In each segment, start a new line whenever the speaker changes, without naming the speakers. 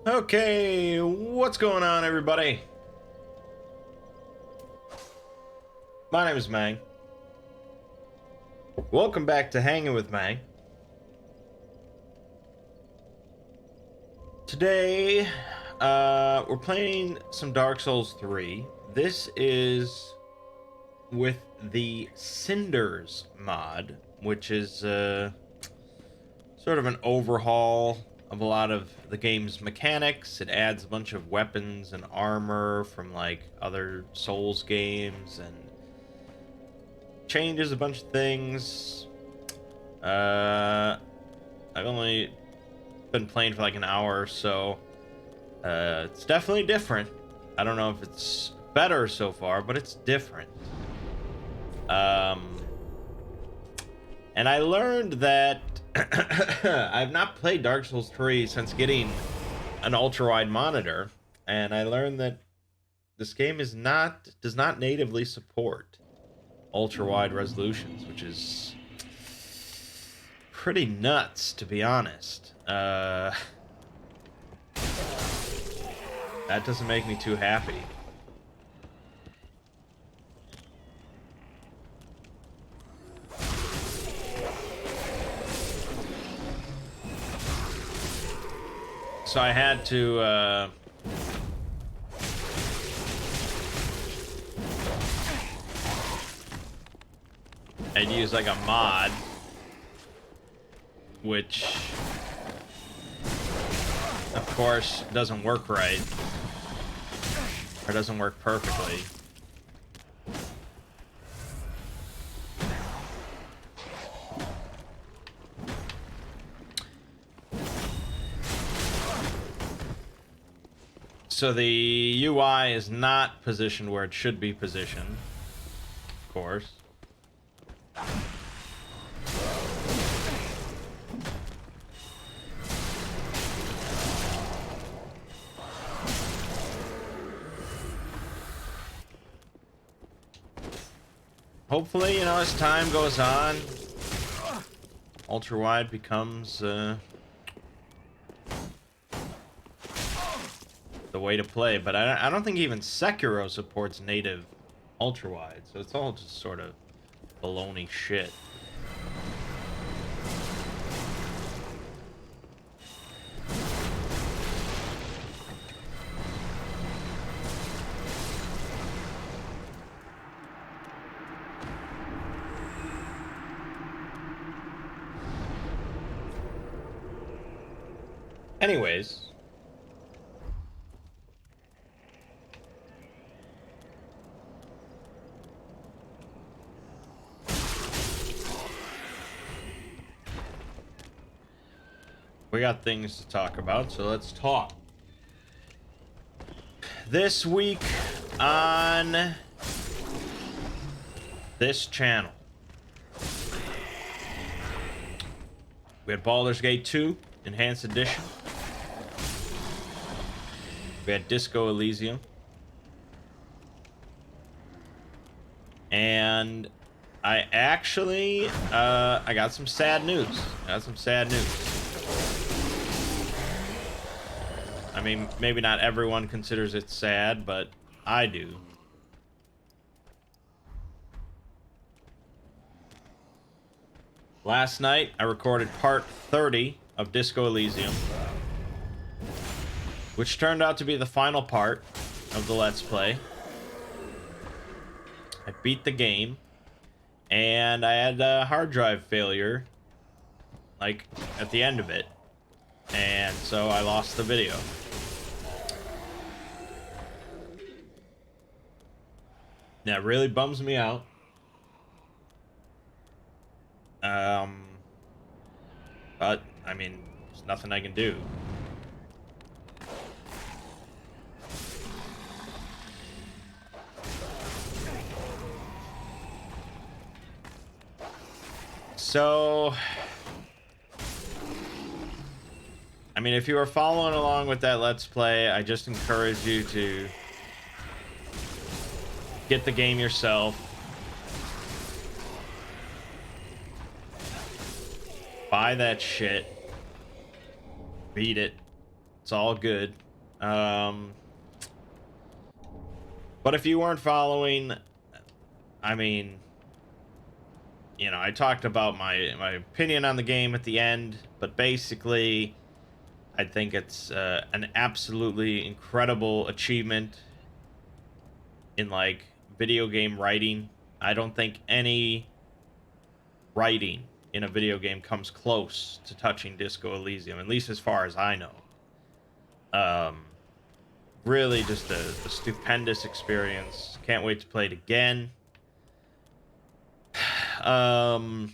Okay, what's going on, everybody? My name is Mangg. Welcome back to Hanging with Mangg. Today, we're playing some Dark Souls 3. This is with the Cinders mod, which is sort of an overhaul of a lot of the game's mechanics. It adds a bunch of weapons and armor from like other Souls games and changes a bunch of things. I've only been playing for like an hour or so. It's definitely different. I don't know if it's better so far, but it's different. And I learned that I've not played Dark Souls 3 since getting an ultra-wide monitor, and I learned that this game does not natively support ultra-wide resolutions, which is pretty nuts, to be honest. That doesn't make me too happy. So I had to I'd use like a mod, which of course doesn't work right, or doesn't work perfectly. So the UI is not positioned where it should be positioned, of course. Hopefully, you know, as time goes on, ultra wide becomes the way to play. But I don't think even Sekiro supports native ultra wide, so it's all just sort of baloney shit. Anyways, we got things to talk about, so let's talk. This week on this channel, we had Baldur's Gate 2 Enhanced Edition. We had Disco Elysium. And I actually, I got some sad news. I mean, maybe not everyone considers it sad, but I do. Last night, I recorded part 30 of Disco Elysium, which turned out to be the final part of the Let's Play. I beat the game, and I had a hard drive failure, like, at the end of it, and so I lost the video. That really bums me out. But, I mean, there's nothing I can do. So, I mean, if you are following along with that Let's Play, I just encourage you to get the game yourself. Buy that shit. Beat it. It's all good. But if you weren't following, I mean, you know, I talked about my opinion on the game at the end, but basically, I think it's an absolutely incredible achievement in like video game writing. I don't think any writing in a video game comes close to touching Disco Elysium, at least as far as I know. Um, Really just a stupendous experience. Can't wait to play it again. Um,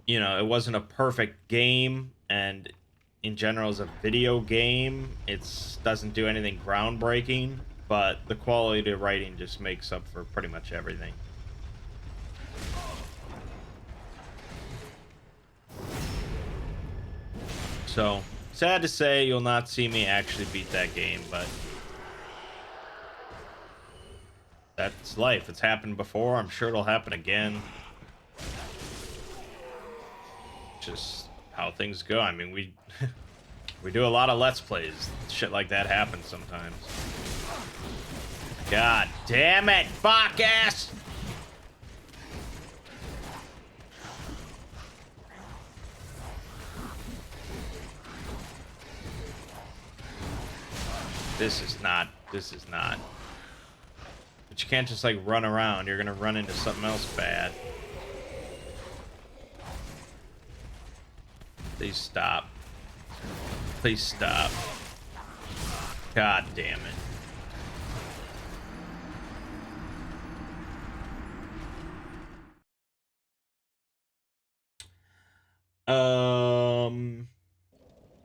you know, it wasn't a perfect game, and in general, as a video game, it doesn't do anything groundbreaking, but the quality of writing just makes up for pretty much everything. So, sad to say, you'll not see me actually beat that game, but that's life. It's happened before. I'm sure it'll happen again. Just how things go. I mean, we we do a lot of Let's Plays. Shit like that happens sometimes. God damn it, fuck ass! This is not. But you can't just like run around. You're gonna run into something else bad. Please stop. Please stop. God damn it.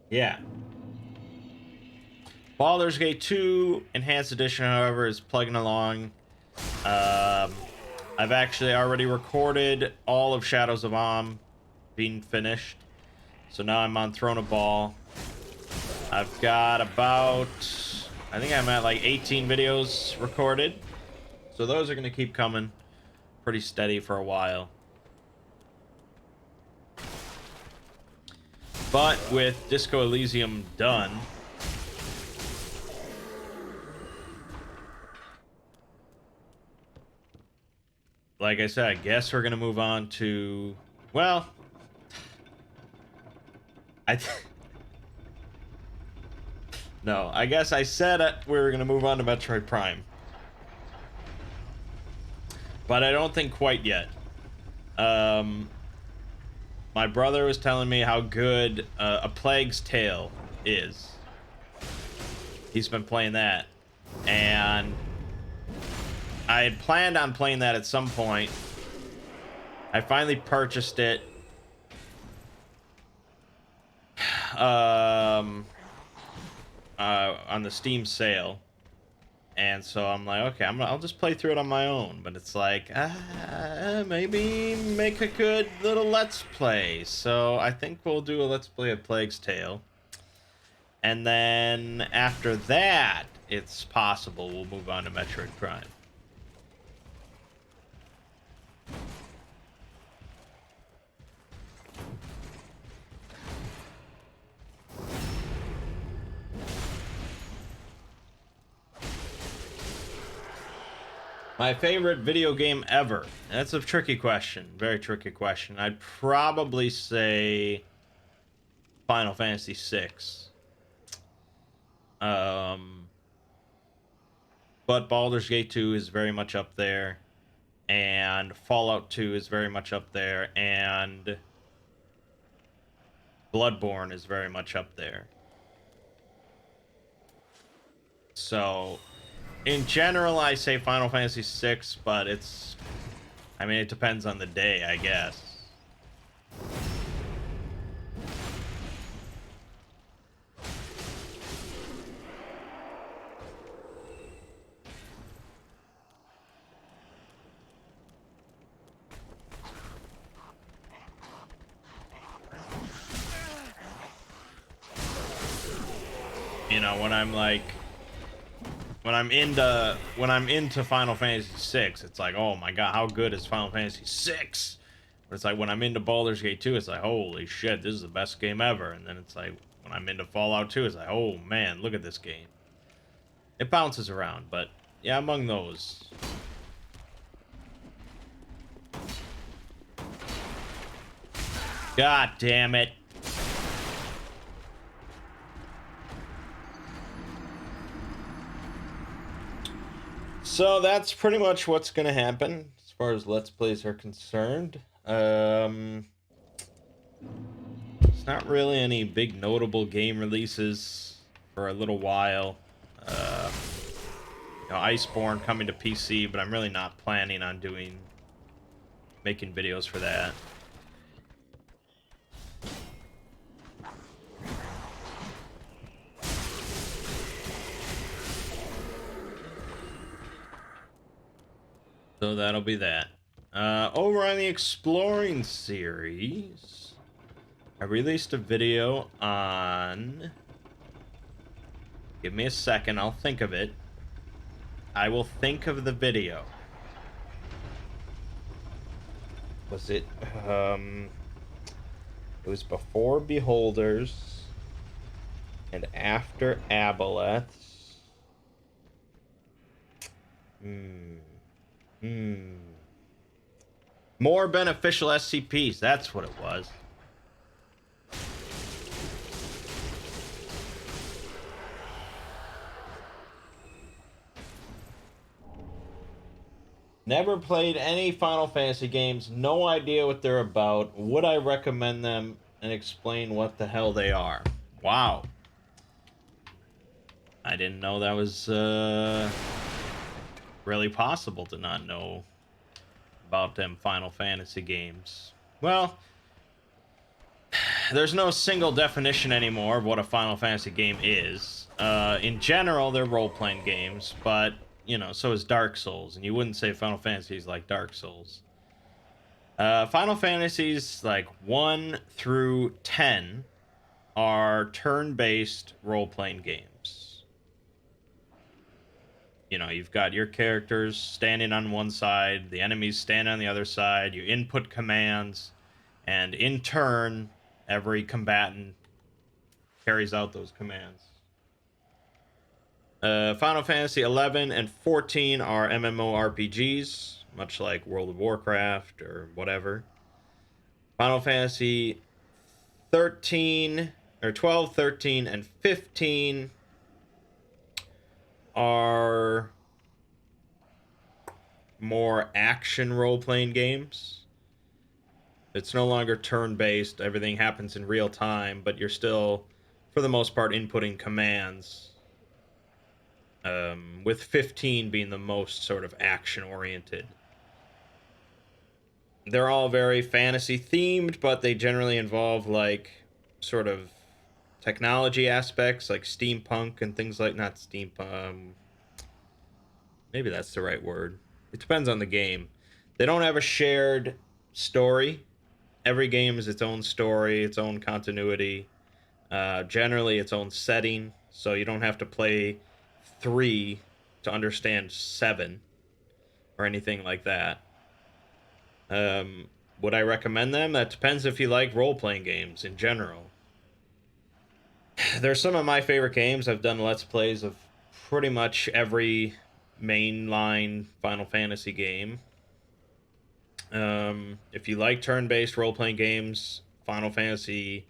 Yeah. Baldur's Gate 2 Enhanced Edition, however, is plugging along. I've actually already recorded all of Shadows of Amn being finished. So now I'm on Throne of Ball. I've got about, I think I'm at like 18 videos recorded. So those are going to keep coming pretty steady for a while. But with Disco Elysium done, like I said, I guess we're going to move on to, well, no, I guess I said we were going to move on to Metroid Prime. But I don't think quite yet. My brother was telling me how good A Plague's Tale is. He's been playing that. And I had planned on playing that at some point. I finally purchased it. On the Steam sale. And so I'm like, okay, I'll just play through it on my own. But it's like, maybe make a good little Let's Play. So I think we'll do a Let's Play of Plague's Tale. And then after that, it's possible we'll move on to Metroid Prime. My favorite video game ever. That's a tricky question. Very tricky question. I'd probably say Final Fantasy VI. But Baldur's Gate 2 is very much up there. And Fallout 2 is very much up there. And Bloodborne is very much up there. So, in general, I say Final Fantasy VI, but I mean, it depends on the day, I guess. You know, when I'm into Final Fantasy VI, it's like, oh my god, how good is Final Fantasy VI? But it's like when I'm into Baldur's Gate 2, it's like, holy shit, this is the best game ever. And then it's like, when I'm into Fallout 2. It's like, oh man, look at this game. It bounces around, but yeah, among those. God damn it. So that's pretty much what's going to happen as far as Let's Plays are concerned. It's not really any big notable game releases for a little while. Iceborne coming to PC, but I'm really not planning on making videos for that. So that'll be that. Over on the Exploring series, I released a video on... Give me a second, I'll think of it. I will think of the video. Was it, it was before Beholders and after Aboleths. More beneficial SCPs, that's what it was. Never played any Final Fantasy games, no idea what they're about. Would I recommend them and explain what the hell they are? Wow. I didn't know that was really possible to not know about them Final Fantasy games. Well, there's no single definition anymore of what a Final Fantasy game is. In general, they're role-playing games, but, you know, so is Dark Souls, and you wouldn't say Final Fantasy is like Dark Souls. Final Fantasies, like, 1 through 10 are turn-based role-playing games. You know, you've got your characters standing on one side, the enemies stand on the other side, you input commands, and in turn, every combatant carries out those commands. Final Fantasy 11 and 14 are MMORPGs, much like World of Warcraft or whatever. Final Fantasy 13 or 12, 13, and 15 are more action role-playing games. It's no longer turn-based. Everything happens in real time, but you're still, for the most part, inputting commands. With 15 being the most sort of action-oriented. They're all very fantasy-themed, but they generally involve, like, sort of technology aspects, like steampunk and things like... Not steampunk... maybe that's the right word. It depends on the game. They don't have a shared story. Every game is its own story, its own continuity. Generally, its own setting, so you don't have to play 3 to understand 7 or anything like that. Would I recommend them? That depends if you like role-playing games in general. There's some of my favorite games. I've done Let's Plays of pretty much every mainline Final Fantasy game. If you like turn-based role-playing games, Final Fantasy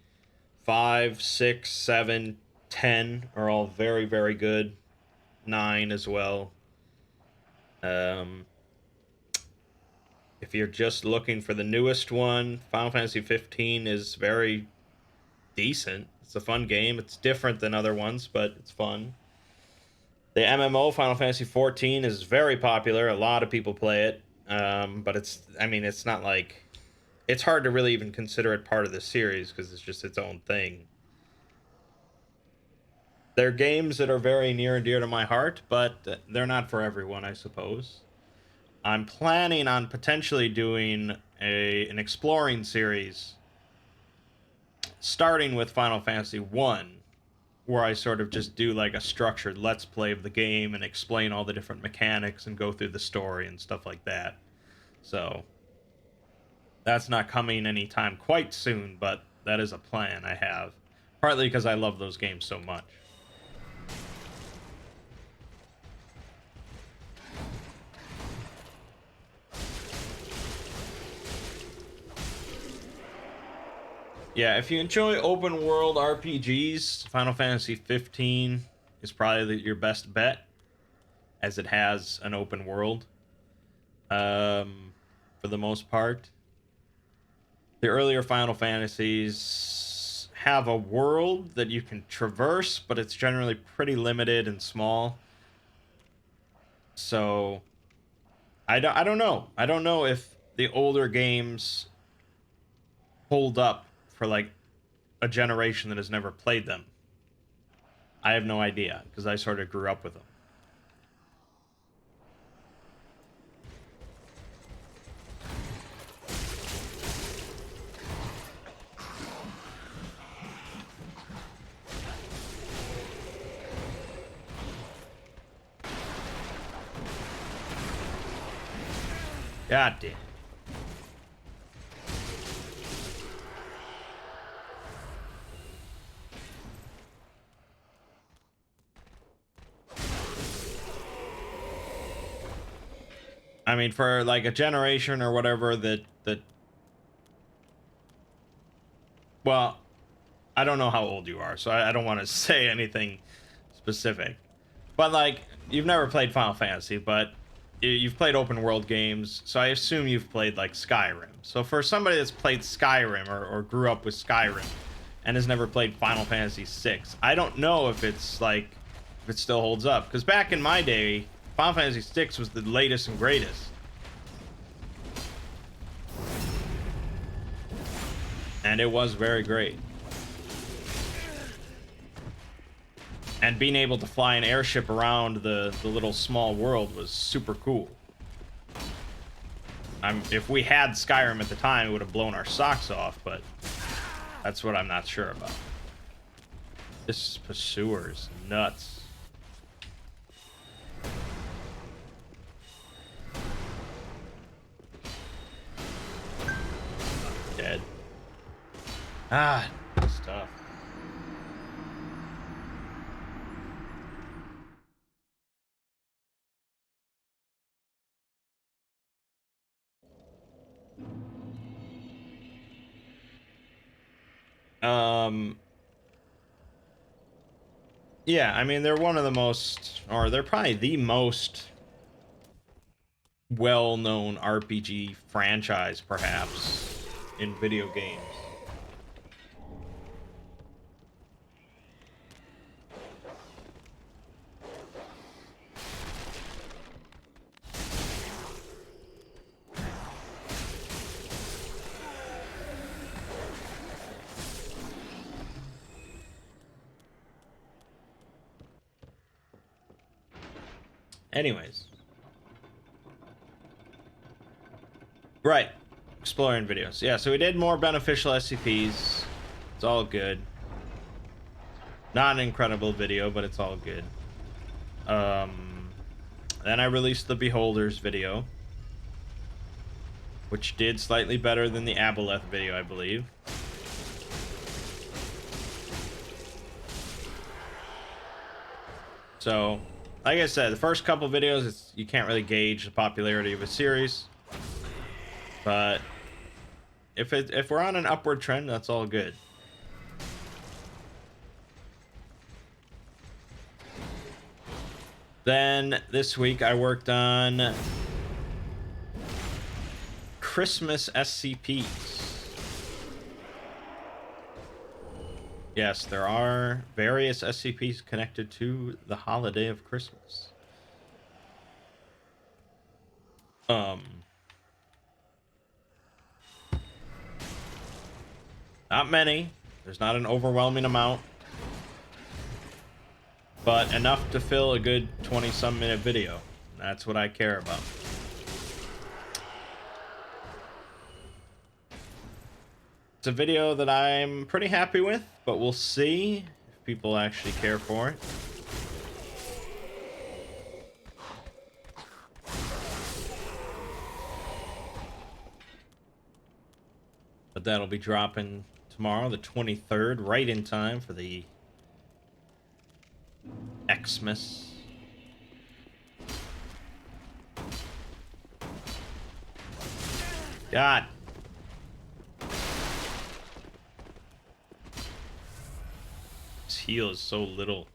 5, 6, 7, 10 are all very, very good. 9 as well. If you're just looking for the newest one, Final Fantasy 15 is very decent. It's a fun game. It's different than other ones, but it's fun. The MMO, Final Fantasy 14, is very popular. A lot of people play it. But it's not like... It's hard to really even consider it part of the series because it's just its own thing. They're games that are very near and dear to my heart, but they're not for everyone, I suppose. I'm planning on potentially doing an exploring series, starting with Final Fantasy 1, where I sort of just do like a structured let's play of the game and explain all the different mechanics and go through the story and stuff like that. So that's not coming anytime quite soon, but that is a plan I have. Partly because I love those games so much. Yeah, if you enjoy open world RPGs, Final Fantasy 15 is probably your best bet, as it has an open world. For the most part, the earlier Final Fantasies have a world that you can traverse, but it's generally pretty limited and small. So I don't know. I don't know if the older games hold up for like a generation that has never played them. I have no idea because I sort of grew up with them. God damn. I mean, for like a generation or whatever that well, I don't know how old you are, so I don't want to say anything specific. But like, you've never played Final Fantasy, but you've played open world games, so I assume you've played like Skyrim. So for somebody that's played Skyrim or grew up with Skyrim and has never played Final Fantasy 6, I don't know if it's like if it still holds up. Because back in my day, Final Fantasy 6 was the latest and greatest. And it was very great. And being able to fly an airship around the little small world was super cool. If we had Skyrim at the time, it would have blown our socks off, but that's what I'm not sure about. This pursuer's nuts. Dead. Ah, it's tough. Yeah, I mean, they're one of the most, or they're probably the most well-known RPG franchise, perhaps, in video games. Anyways. Right. Exploring videos. Yeah, so we did more beneficial SCPs. It's all good. Not an incredible video, but it's all good. Then I released the Beholders video, which did slightly better than the Aboleth video, I believe. So, like I said, the first couple videos, you can't really gauge the popularity of a series. But if we're on an upward trend, that's all good. Then this week I worked on Christmas SCPs. Yes, there are various SCPs connected to the holiday of Christmas. Not many. There's not an overwhelming amount. But enough to fill a good 20-some minute video. That's what I care about. It's a video that I'm pretty happy with, but we'll see if people actually care for it. But that'll be dropping tomorrow, the 23rd, right in time for the Xmas. God. His heal is so little.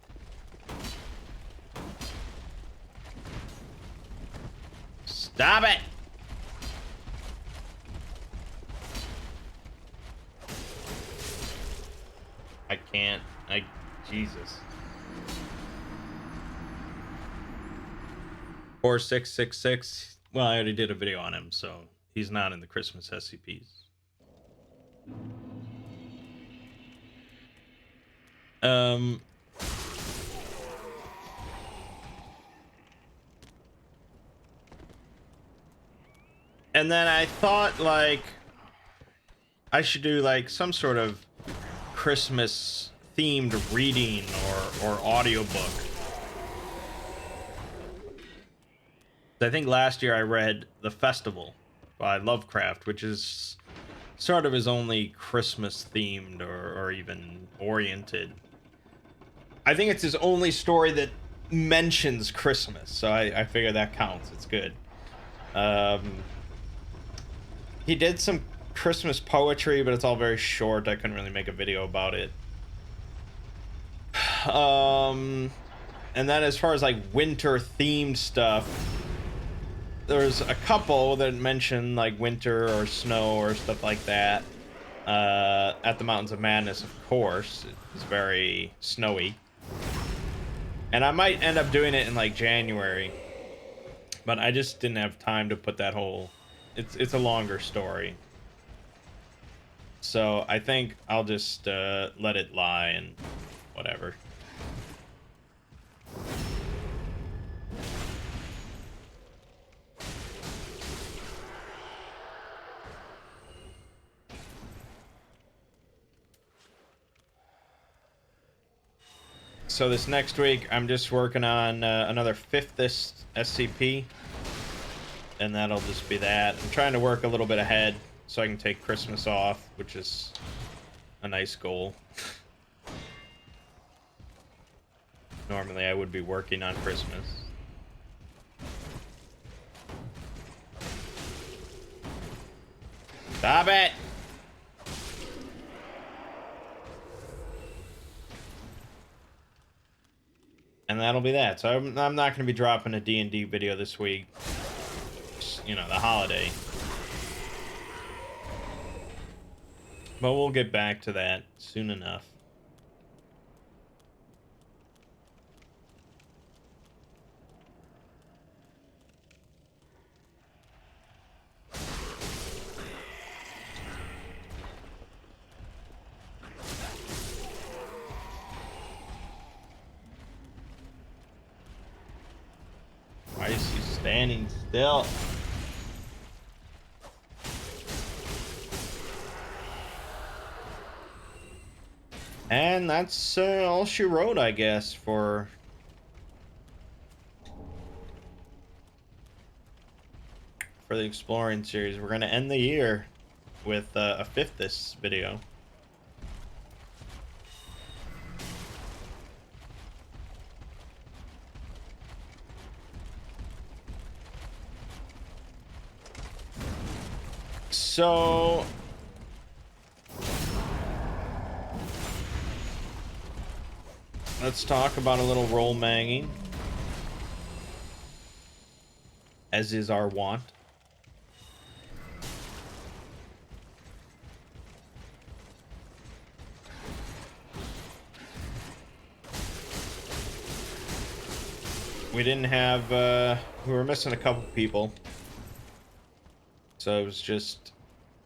Stop it! I can't. Jesus. 4666. Well, I already did a video on him, so he's not in the Christmas SCPs. And then I thought, like, I should do, like, some sort of Christmas themed reading or audiobook. I think last year I read The Festival by Lovecraft, which is sort of his only Christmas themed or even oriented. I think it's his only story that mentions Christmas, so I figure that counts. It's good. He did some Christmas poetry, but it's all very short. I couldn't really make a video about it. And then as far as like winter themed stuff, there's a couple that mention like winter or snow or stuff like that. At the Mountains of Madness, of course, it's very snowy. And I might end up doing it in like January, but I just didn't have time to put that whole... It's a longer story. So I think I'll just let it lie and whatever. So this next week, I'm just working on another 5th SCP. And that'll just be that. I'm trying to work a little bit ahead so I can take Christmas off, which is a nice goal. Normally I would be working on Christmas. Stop it! And that'll be that. So I'm not going to be dropping a D&D video this week. You know, the holiday. But we'll get back to that soon enough. Why is he standing still? And that's all she wrote, I guess, for the exploring series. We're gonna end the year with a 5th this video. So let's talk about a little role manging, as is our wont. We didn't have, we were missing a couple people. So it was just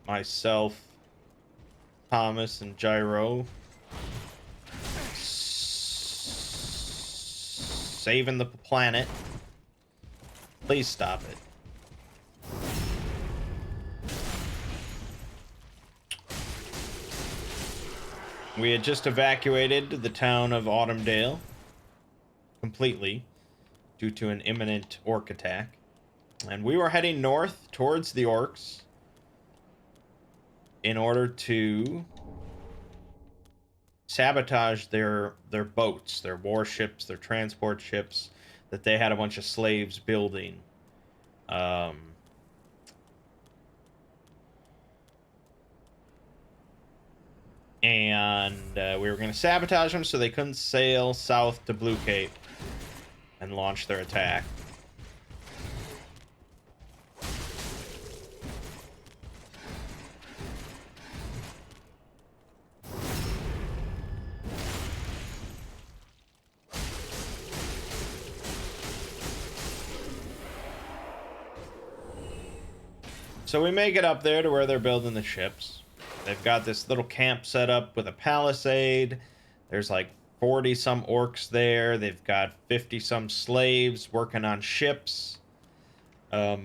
myself, Thomas, and Gyro. Saving the planet. Please stop it. We had just evacuated the town of Autumndale completely due to an imminent orc attack. And we were heading north towards the orcs in order to sabotage their boats, their warships, their transport ships that they had a bunch of slaves building. And we were going to sabotage them so they couldn't sail south to Blue Cape and launch their attack. So we make it up there to where they're building the ships. They've got this little camp set up with a palisade. There's like 40 some orcs there. They've got 50 some slaves working on ships. They've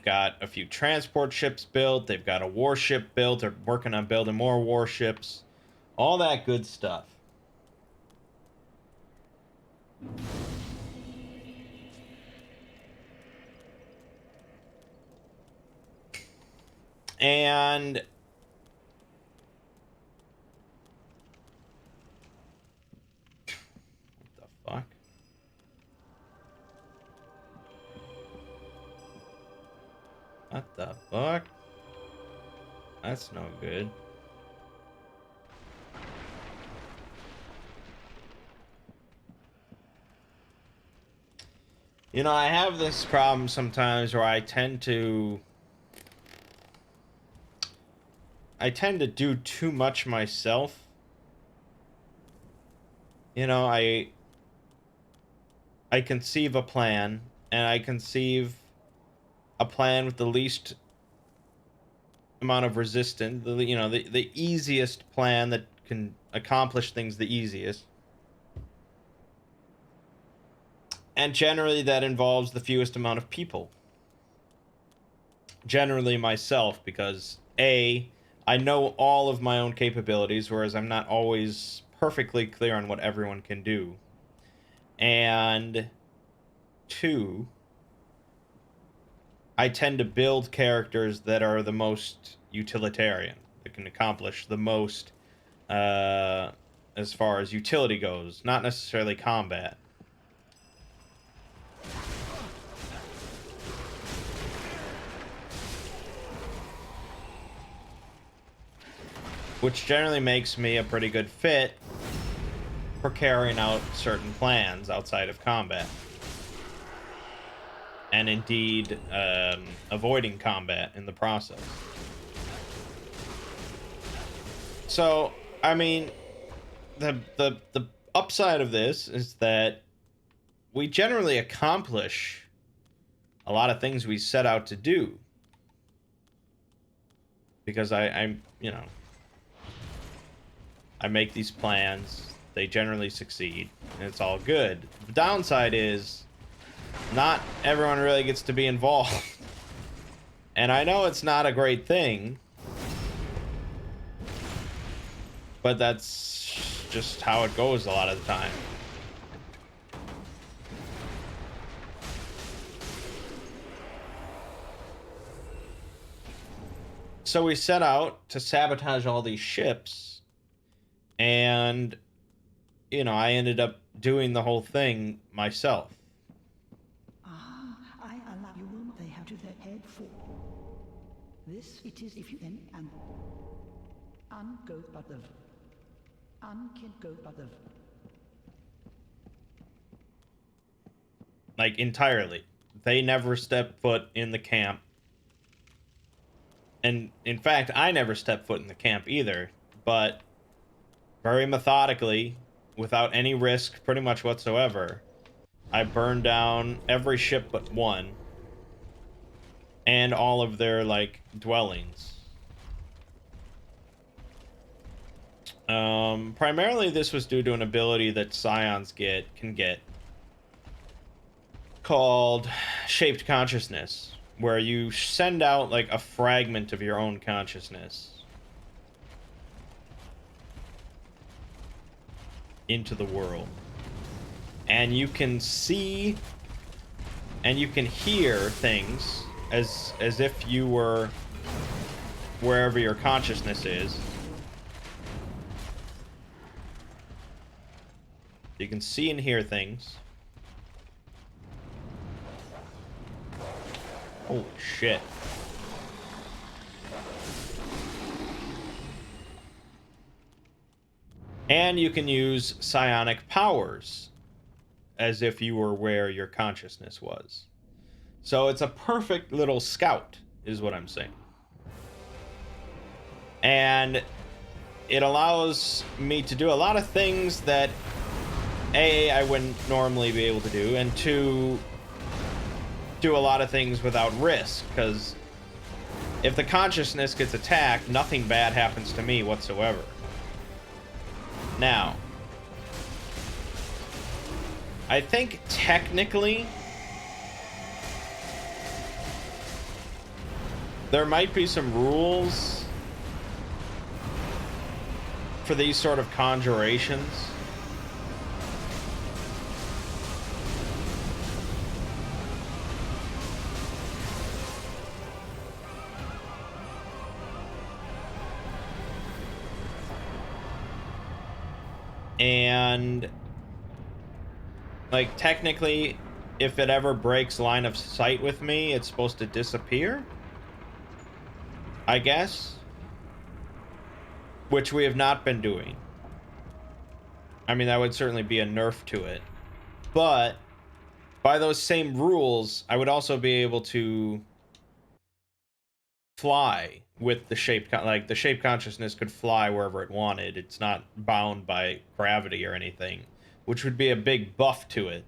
got a few transport ships built. They've got a warship built. They're working on building more warships. All that good stuff. And what the fuck? What the fuck? That's no good. You know, I have this problem sometimes where I tend to do too much myself. You know, I conceive a plan, and I conceive a plan with the least amount of resistance, the easiest plan that can accomplish things the easiest. And generally that involves the fewest amount of people. Generally myself, because A, I know all of my own capabilities, whereas I'm not always perfectly clear on what everyone can do. And 2, I tend to build characters that are the most utilitarian, that can accomplish the most as far as utility goes, not necessarily combat. Which generally makes me a pretty good fit for carrying out certain plans outside of combat. And indeed, avoiding combat in the process. So, I mean, the upside of this is that we generally accomplish a lot of things we set out to do. Because I'm, you know, I make these plans, they generally succeed, and it's all good. The downside is not everyone really gets to be involved. And I know it's not a great thing, but that's just how it goes a lot of the time. So we set out to sabotage all these ships. And, you know, I ended up doing the whole thing myself.
I allow you will they have to their head for. This it is if you then and go but the can go but the
like entirely. They never stepped foot in the camp. And in fact, I never stepped foot in the camp either, but very methodically, without any risk pretty much whatsoever, I burned down every ship but one, and all of their, like, dwellings. Primarily this was due to an ability that Scions can get, called Shaped Consciousness, where you send out, like, a fragment of your own consciousness into the world, and you can see and you can hear things as if you were wherever your consciousness is. You can see and hear things. Holy shit. And you can use psionic powers as if you were where your consciousness was. So it's a perfect little scout, is what I'm saying. And it allows me to do a lot of things that A, I wouldn't normally be able to do, and two, do a lot of things without risk, because if the consciousness gets attacked, nothing bad happens to me whatsoever. Now, I think technically there might be some rules for these sort of conjurations. And like technically, if it ever breaks line of sight with me, it's supposed to disappear, I guess, which we have not been doing. I mean, that would certainly be a nerf to it, but by those same rules, I would also be able to fly with the shape, like the shape consciousness could fly wherever it wanted. It's not bound by gravity or anything, which would be a big buff to it.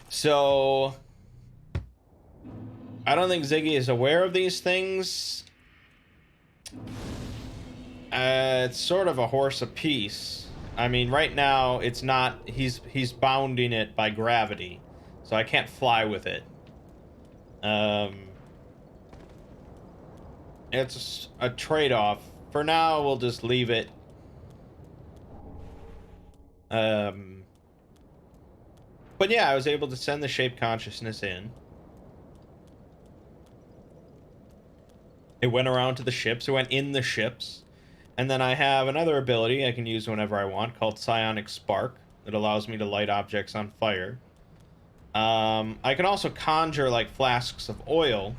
So I don't think Ziggy is aware of these things. It's sort of a horse apiece. I mean, right now it's not. He's bounding it by gravity, so I can't fly with it. It's a trade-off. For now, we'll just leave it. But yeah, I was able to send the shape consciousness in. It went around to the ships. It went in the ships. And then I have another ability I can use whenever I want called Psionic Spark. It allows me to light objects on fire. I can also conjure like flasks of oil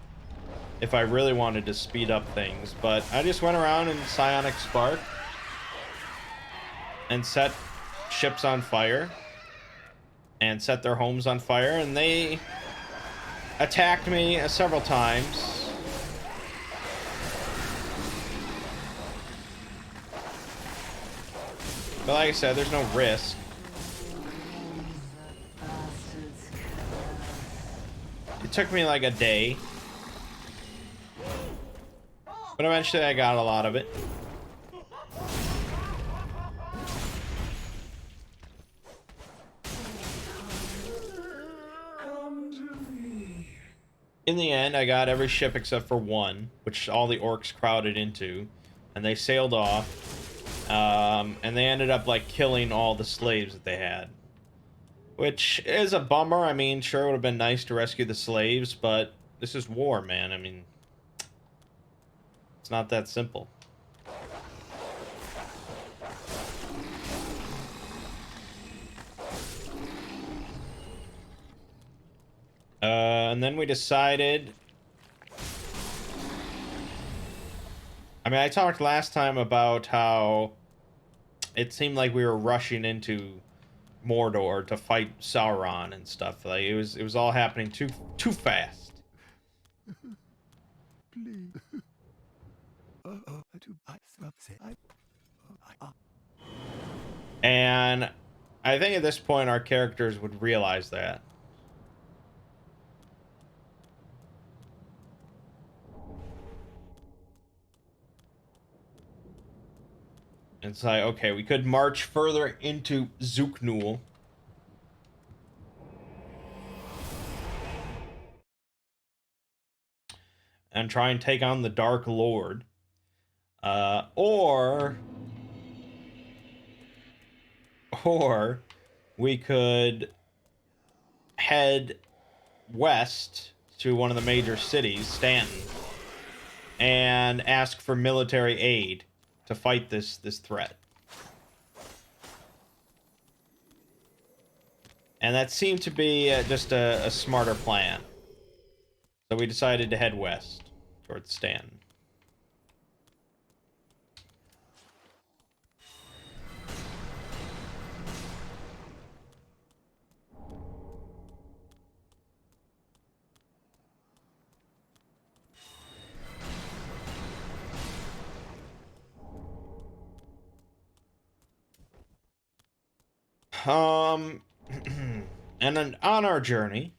if I really wanted to speed up things. But I just went around in Psionic Spark and set ships on fire and set their homes on fire. And they attacked me several times. But like I said, there's no risk. It took me like a day. But eventually I got a lot of it. In the end, I got every ship except for one, which all the orcs crowded into. And they sailed off. And they ended up like killing all the slaves that they had, which is a bummer. I mean, sure, it would have been nice to rescue the slaves, but this is war, man. I mean, it's not that simple. And then we decided, I mean, I talked last time about how it seemed like we were rushing into Mordor to fight Sauron and stuff. Like it was all happening too fast. And I think at this point our characters would realize that. It's like, okay, we could march further into Zuknul. And try and take on the Dark Lord. Or we could head west to one of the major cities, Stanton, and ask for military aid to fight this threat. And that seemed to be just a smarter plan. So we decided to head west towards Stanton. And then on our journey,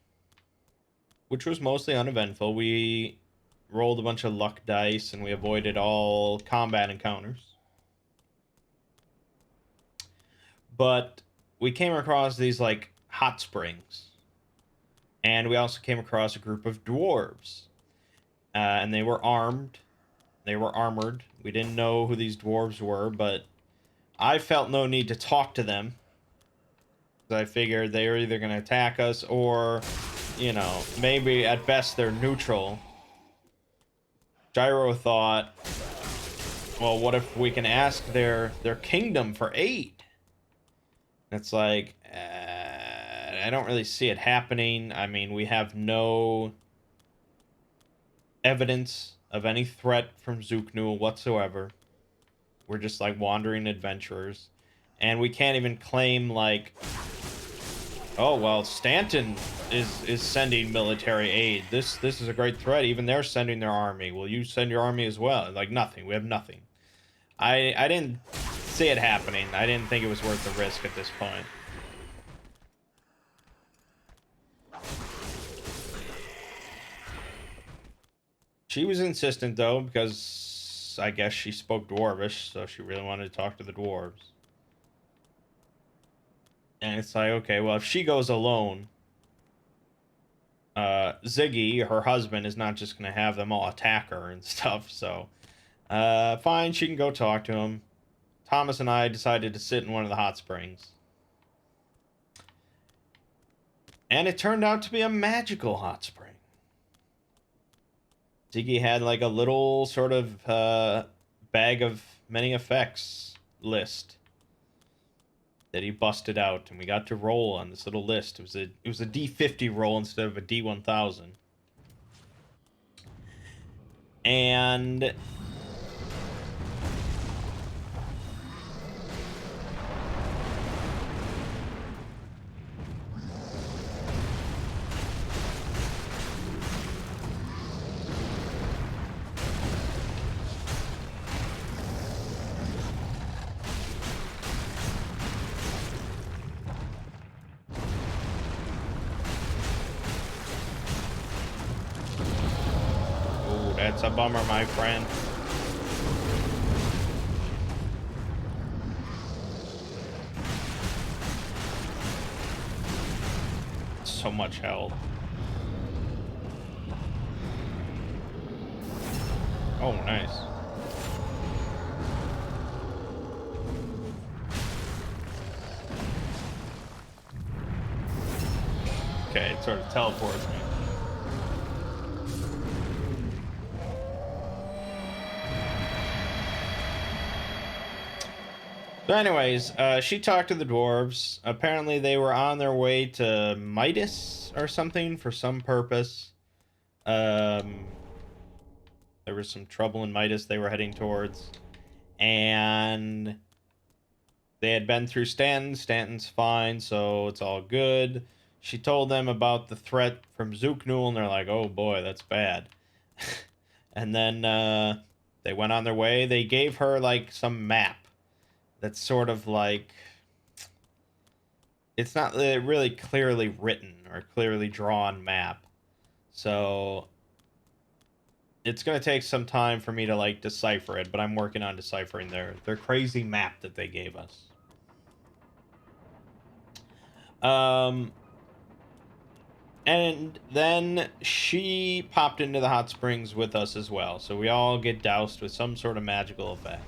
which was mostly uneventful, we rolled a bunch of luck dice and we avoided all combat encounters. But we came across these like hot springs, and we also came across a group of dwarves, and they were armed. They were armored. We didn't know who these dwarves were, but I felt no need to talk to them. I figured they were either going to attack us or, you know, maybe at best they're neutral. Gyro thought, well, what if we can ask their kingdom for aid? It's like, I don't really see it happening. I mean, we have no evidence of any threat from Zooknul whatsoever. We're just like wandering adventurers. And we can't even claim like, oh, well, Stanton is sending military aid. This is a great threat. Even they're sending their army. Will you send your army as well? Like, nothing. We have nothing. I didn't see it happening. I didn't think it was worth the risk at this point. She was insistent, though, because I guess she spoke Dwarvish, so she really wanted to talk to the dwarves. And it's like, okay, well, if she goes alone, Ziggy, her husband, is not just going to have them all attack her and stuff, so fine, she can go talk to him. Thomas and I decided to sit in one of the hot springs. And it turned out to be a magical hot spring. Ziggy had like a little sort of bag of many effects list that he busted out, and we got to roll on this little list. It was a D50 roll instead of a D1000. And that's a bummer, my friend. So much health. Oh, nice. Okay, it sort of teleports me. So anyways, she talked to the dwarves. Apparently they were on their way to Midas or something for some purpose. There was some trouble in Midas they were heading towards. And they had been through Stanton. Stanton's fine, so it's all good. She told them about the threat from Zooknul, and they're like, oh boy, that's bad. And then they went on their way. They gave her like some map that's sort of like, it's not really clearly written or clearly drawn map. So it's going to take some time for me to like decipher it, but I'm working on deciphering their crazy map that they gave us. And then she popped into the hot springs with us as well. So we all get doused with some sort of magical effect.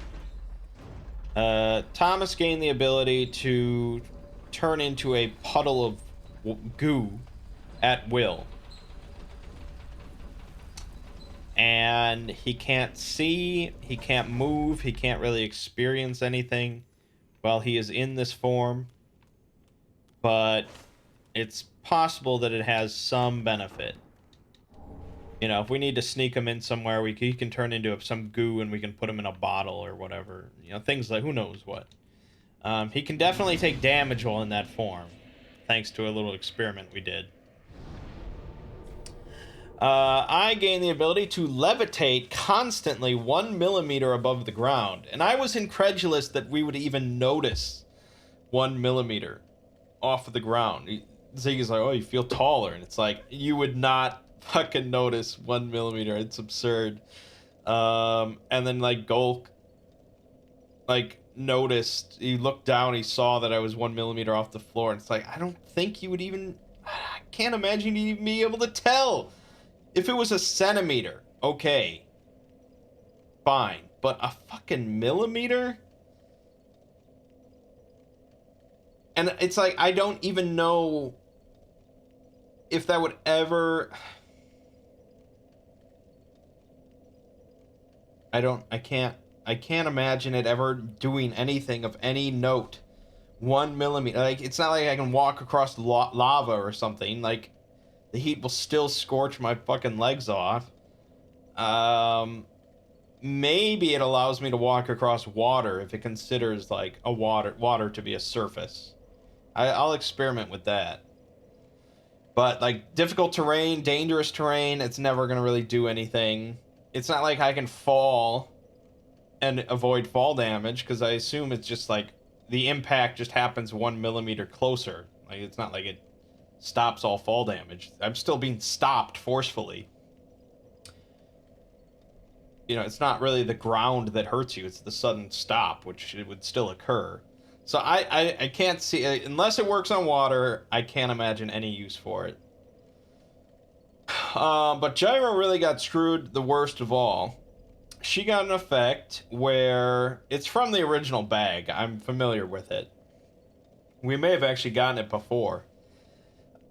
Thomas gained the ability to turn into a puddle of goo at will. and he can't see, he can't move, he can't really experience anything while he is in this form, but it's possible that it has some benefit. You know, if we need to sneak him in somewhere, he can turn into some goo and we can put him in a bottle or whatever. You know, things like who knows what. He can definitely take damage while in that form, thanks to a little experiment we did. I gained the ability to levitate constantly 1 millimeter above the ground, and I was incredulous that we would even notice 1 millimeter off of the ground. Ziggy's like, oh, you feel taller, and it's like, you would not fucking notice 1 millimeter. It's absurd. And then like Gulk, like noticed, he looked down, he saw that I was 1 millimeter off the floor, and it's like, I don't think you would even, I can't imagine you'd even be able to tell. If it was a centimeter, okay, fine, but a fucking millimeter? And it's like, I don't even know if that would ever, I can't imagine it ever doing anything of any note. 1 millimeter, like, it's not like I can walk across lava or something. Like, the heat will still scorch my fucking legs off. Maybe it allows me to walk across water if it considers like a water to be a surface. I'll experiment with that. But like difficult terrain, dangerous terrain, it's never gonna really do anything. It's not like I can fall and avoid fall damage, because I assume it's just like the impact just happens 1 millimeter closer. Like, it's not like it stops all fall damage. I'm still being stopped forcefully. You know, it's not really the ground that hurts you, it's the sudden stop, which it would still occur. So I can't see, unless it works on water, I can't imagine any use for it. But Gyro really got screwed the worst of all. She got an effect where it's from the original bag. I'm familiar with it. We may have actually gotten it before.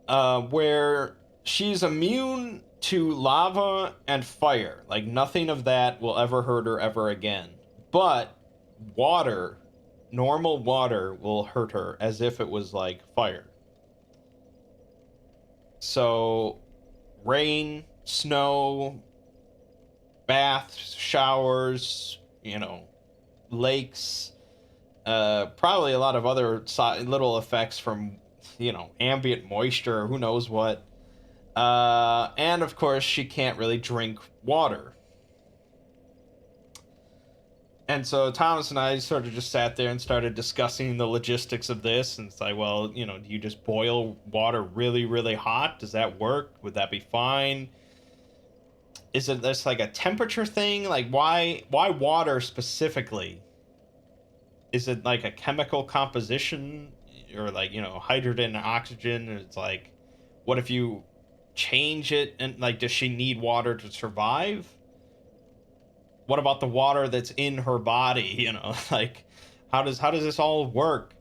Where she's immune to lava and fire. Like, nothing of that will ever hurt her ever again. But water, normal water, will hurt her as if it was like fire. So, rain, snow, baths, showers, you know, lakes, probably a lot of other little effects from, you know, ambient moisture, who knows what. And of course, she can't really drink water. And so Thomas and I sort of just sat there and started discussing the logistics of this. And it's like, well, you know, do you just boil water really, really hot? Does that work? Would that be fine? Is it this like a temperature thing? Like, why water specifically? Is it like a chemical composition, or like, you know, hydrogen and oxygen? It's like, what if you change it, and like, does she need water to survive? What about the water that's in her body? You know, like, how does this all work?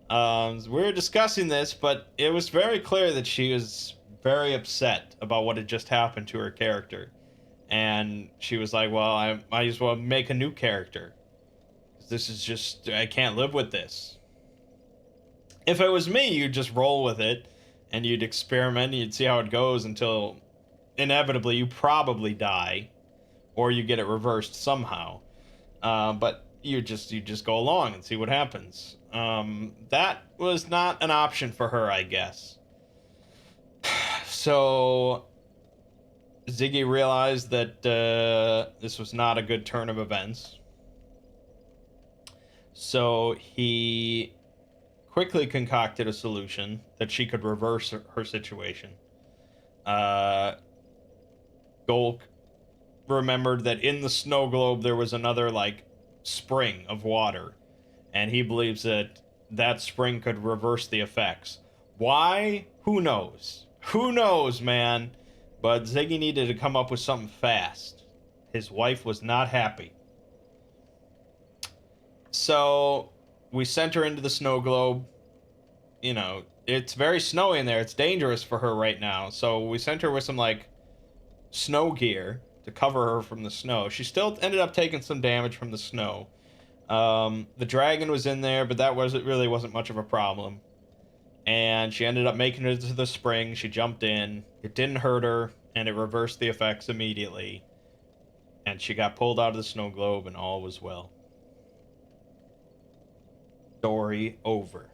So we were discussing this, but it was very clear that she was very upset about what had just happened to her character, and she was like, "Well, I might as well make a new character. This is just, I can't live with this." If it was me, you'd just roll with it, and you'd experiment, and you'd see how it goes until inevitably you probably die, or you get it reversed somehow. But you just go along and see what happens. That was not an option for her, I guess. So Ziggy realized that this was not a good turn of events. So he quickly concocted a solution that she could reverse her situation. Golk remembered that in the snow globe there was another, like, spring of water, and he believes that that spring could reverse the effects. Why? Who knows? Who knows, man? But Ziggy needed to come up with something fast. His wife was not happy. So we sent her into the snow globe. You know, it's very snowy in there. It's dangerous for her right now. So we sent her with some, like, snow gear to cover her from the snow. She still ended up taking some damage from the snow. The dragon was in there, but that wasn't much of a problem. And she ended up making it to the spring. She jumped in. It didn't hurt her, and it reversed the effects immediately. And she got pulled out of the snow globe, and all was well. Story over.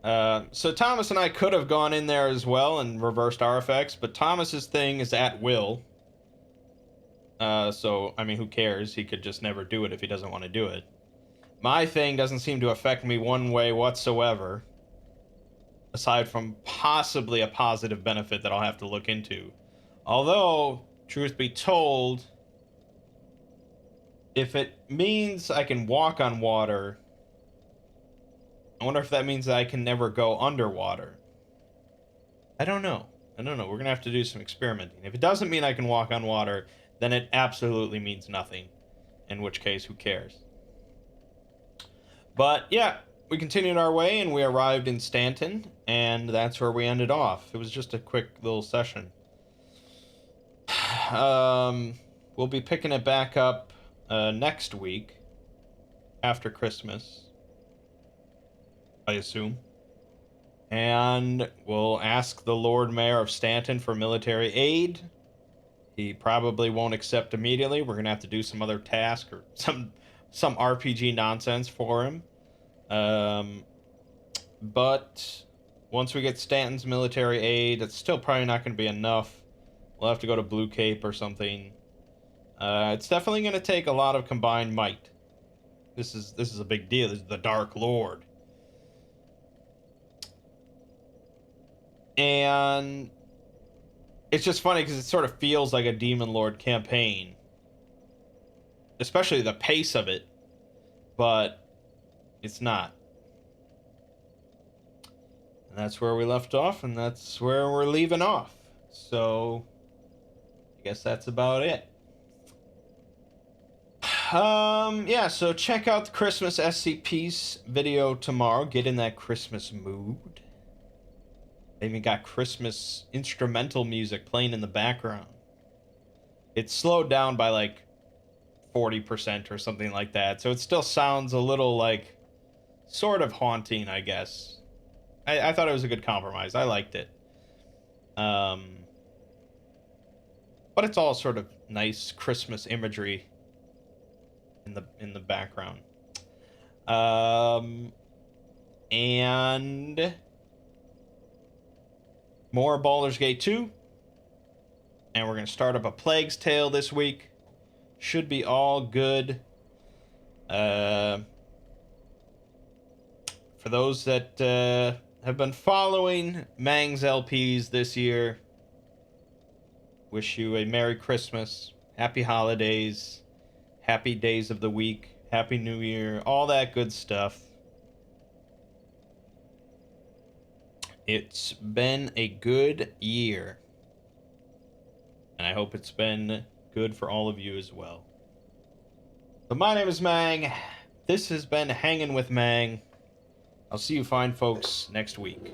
So Thomas and I could have gone in there as well and reversed our effects, but Thomas's thing is at will. So, I mean, who cares? He could just never do it if he doesn't want to do it. My thing doesn't seem to affect me one way whatsoever, aside from possibly a positive benefit that I'll have to look into. Although, truth be told, if it means I can walk on water, I wonder if that means that I can never go underwater. I don't know. We're going to have to do some experimenting. If it doesn't mean I can walk on water, then it absolutely means nothing. In which case, who cares? But yeah, we continued our way and we arrived in Stanton, and that's where we ended off. It was just a quick little session. We'll be picking it back up next week after Christmas, I assume. And we'll ask the Lord Mayor of Stanton for military aid. He probably won't accept immediately. We're going to have to do some other task or some RPG nonsense for him. But once we get Stanton's military aid, it's still probably not going to be enough. We'll have to go to Blue Cape or something. It's definitely going to take a lot of combined might. This is a big deal. This is the Dark Lord. And it's just funny because it sort of feels like a Demon Lord campaign. Especially the pace of it. But it's not. And that's where we left off, and that's where we're leaving off. So, I guess that's about it. Yeah, so check out the Christmas SCPs video tomorrow. Get in that Christmas mood. They even got Christmas instrumental music playing in the background. It's slowed down by like 40% or something like that, so it still sounds a little like sort of haunting, I guess. I thought it was a good compromise. I liked it. But it's all sort of nice Christmas imagery in the background. And more Baldur's Gate 2. And we're going to start up a Plague's Tale this week. Should be all good. For those that have been following Mangg's LPs this year, wish you a Merry Christmas, Happy Holidays, Happy Days of the Week, Happy New Year, all that good stuff. It's been a good year. And I hope it's been good for all of you as well. So my name is Mangg. This has been Hanging with Mangg. I'll see you fine folks next week.